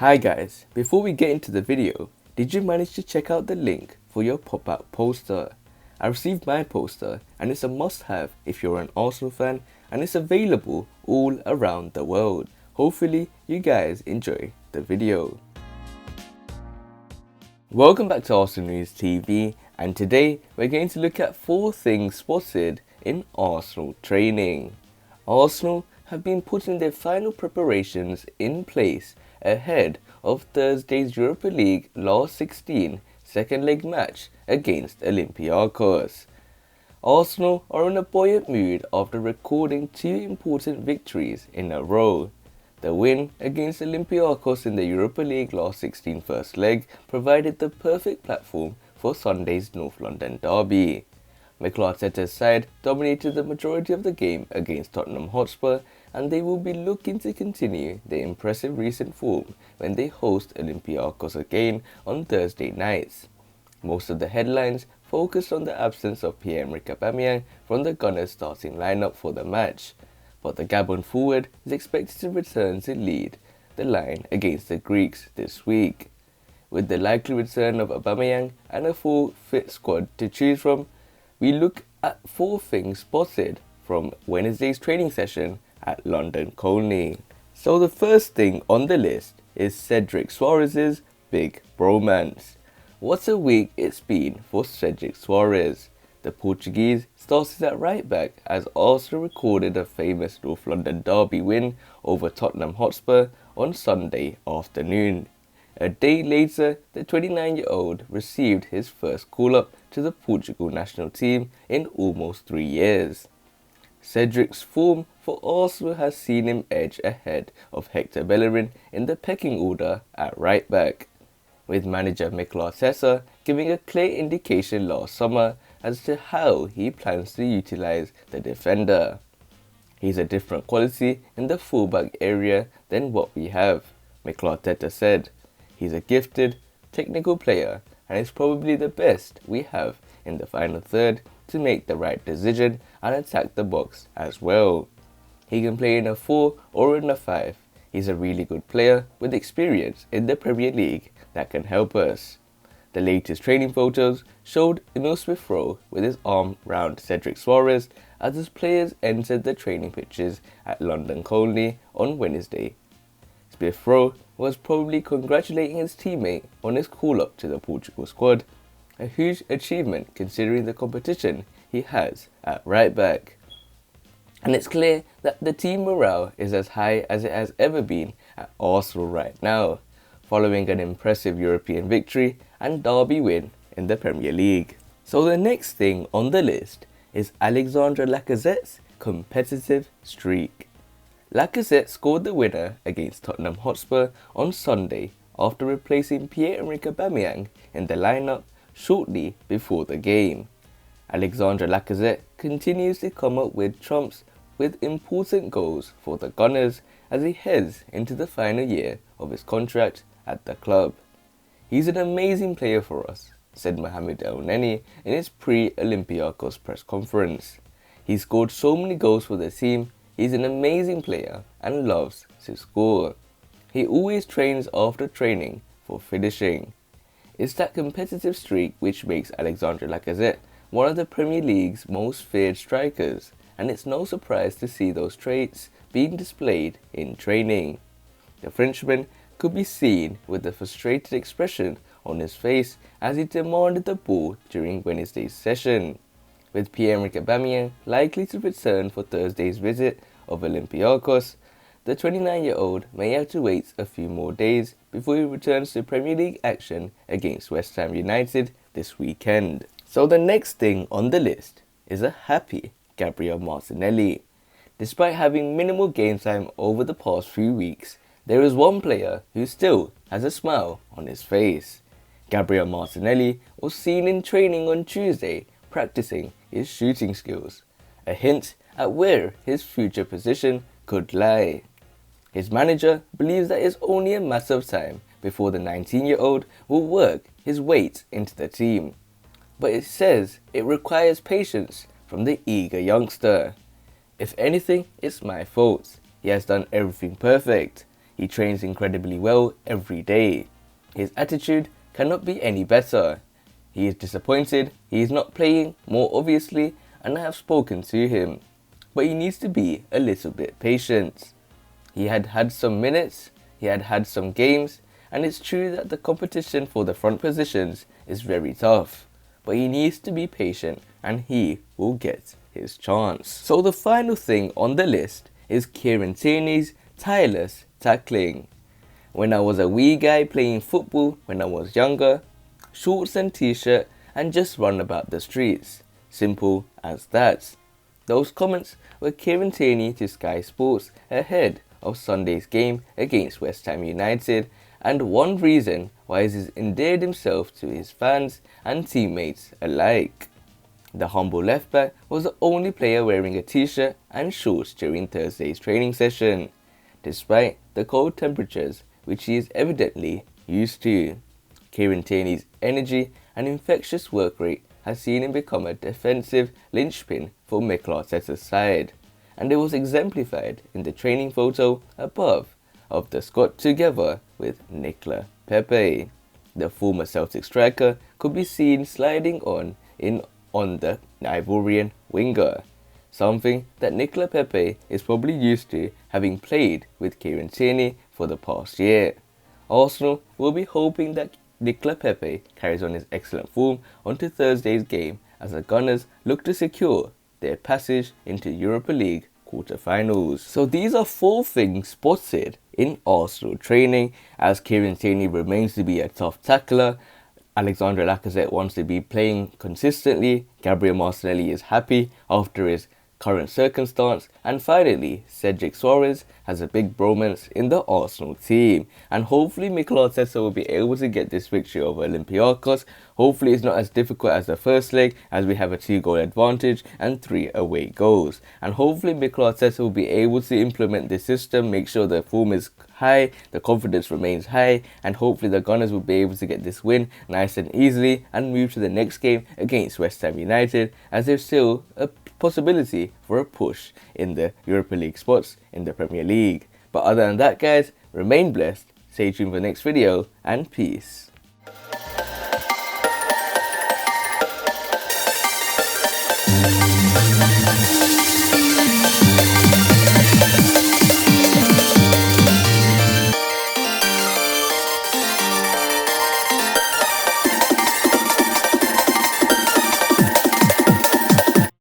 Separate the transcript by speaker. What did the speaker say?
Speaker 1: Hi guys, before we get into the video, did you manage to check out the link for your pop-out poster? I received my poster and it's a must-have if you're an Arsenal fan, and it's available all around the world. Hopefully you guys enjoy the video. Welcome back to Arsenal News TV, and today we're going to look at 4 things spotted in Arsenal training. Arsenal have been putting their final preparations in place ahead of Thursday's Europa League last 16 second leg match against Olympiacos. Arsenal are in a buoyant mood after recording 2 important victories in a row. The win against Olympiacos in the Europa League last 16 first leg provided the perfect platform for Sunday's North London derby. Mikel Arteta's side dominated the majority of the game against Tottenham Hotspur, and they will be looking to continue their impressive recent form when they host Olympiacos again on Thursday nights. Most of the headlines focused on the absence of Pierre-Emerick Aubameyang from the Gunners' starting lineup for the match, but the Gabon forward is expected to return to lead the line against the Greeks this week. With the likely return of Aubameyang and a full fit squad to choose from, we look at 4 things spotted from Wednesday's training session at London Colney. So the first thing on the list is Cedric Soares' big bromance. What a week it's been for Cedric Soares. The Portuguese started at right back as Arsenal recorded a famous North London derby win over Tottenham Hotspur on Sunday afternoon. A day later, the 29-year-old received his first call-up to the Portugal national team in almost 3 years. Cedric's form for Arsenal has seen him edge ahead of Hector Bellerin in the pecking order at right back, with manager Mikel Arteta giving a clear indication last summer as to how he plans to utilise the defender. He's a different quality in the fullback area than what we have, Mikel Arteta said. He's a gifted, technical player and is probably the best we have in the final third to make the right decision and attack the box as well. He can play in a 4 or in a 5. He's a really good player with experience in the Premier League that can help us. The latest training photos showed Emile Smith-Rowe with his arm round Cedric Soares as his players entered the training pitches at London Colney on Wednesday. Smith-Rowe was probably congratulating his teammate on his call-up to the Portugal squad, a huge achievement considering the competition he has at right back. And it's clear that the team morale is as high as it has ever been at Arsenal right now, following an impressive European victory and derby win in the Premier League. So the next thing on the list is Alexandre Lacazette's competitive streak. Lacazette scored the winner against Tottenham Hotspur on Sunday after replacing Pierre-Emerick Aubameyang in the lineup shortly before the game. Alexandre Lacazette continues to come up with trumps with important goals for the Gunners as he heads into the final year of his contract at the club. He's an amazing player for us, said Mohamed El-Neni in his pre-Olympiacos press conference. He scored so many goals for the team. He's an amazing player and loves to score. He always trains after training for finishing. It's that competitive streak which makes Alexandre Lacazette one of the Premier League's most feared strikers, and it's no surprise to see those traits being displayed in training. The Frenchman could be seen with a frustrated expression on his face as he demanded the ball during Wednesday's session. With Pierre-Emerick Aubameyang likely to return for Thursday's visit of Olympiacos, the 29-year-old may have to wait a few more days before he returns to Premier League action against West Ham United this weekend. So the next thing on the list is a happy Gabriel Martinelli. Despite having minimal game time over the past few weeks, there is one player who still has a smile on his face. Gabriel Martinelli was seen in training on Tuesday practicing his shooting skills, a hint at where his future position could lie. His manager believes that it's only a matter of time before the 19-year-old will work his weight into the team, but it says it requires patience from the eager youngster. If anything, it's my fault. He has done everything perfect. He trains incredibly well every day. His attitude cannot be any better. He is disappointed he is not playing more obviously, and I have spoken to him. But he needs to be a little bit patient. He had had some minutes, he had had some games, and it's true that the competition for the front positions is very tough. But he needs to be patient and he will get his chance. So the final thing on the list is Tierney's tireless tackling. When I was a wee guy playing football when I was younger, shorts and t-shirt and just run about the streets. Simple as that. Those comments were Tierney to Sky Sports ahead of Sunday's game against West Ham United, and one reason why he has endeared himself to his fans and teammates alike. The humble left back was the only player wearing a t-shirt and shorts during Thursday's training session, despite the cold temperatures which he is evidently used to. Tierney's energy and infectious work rate has seen him become a defensive linchpin for Mikel Arteta's side, and it was exemplified in the training photo above of the Scot together with Nicolas Pepe. The former Celtic striker could be seen sliding on the Ivorian winger, something that Nicolas Pepe is probably used to, having played with Tierney for the past year. Arsenal will be hoping that Nicolas Pepe carries on his excellent form onto Thursday's game as the Gunners look to secure their passage into Europa League quarter-finals. So these are 4 things spotted in Arsenal training, as Tierney remains to be a tough tackler. Alexandre Lacazette wants to be playing consistently. Gabriel Martinelli is happy after his current circumstance, and finally Cedric Soares has a big bromance in the Arsenal team, and hopefully Mikel Arteta will be able to get this victory over Olympiacos. Hopefully it's not as difficult as the first leg, as we have a 2-goal advantage and 3 away goals, and hopefully Mikel Arteta will be able to implement this system, make sure the form is high, the confidence remains high, and hopefully the Gunners will be able to get this win nice and easily and move to the next game against West Ham United, as there's still a possibility for a push in the Europa League spots in the Premier League. But other than that, guys, remain blessed, stay tuned for the next video, and peace.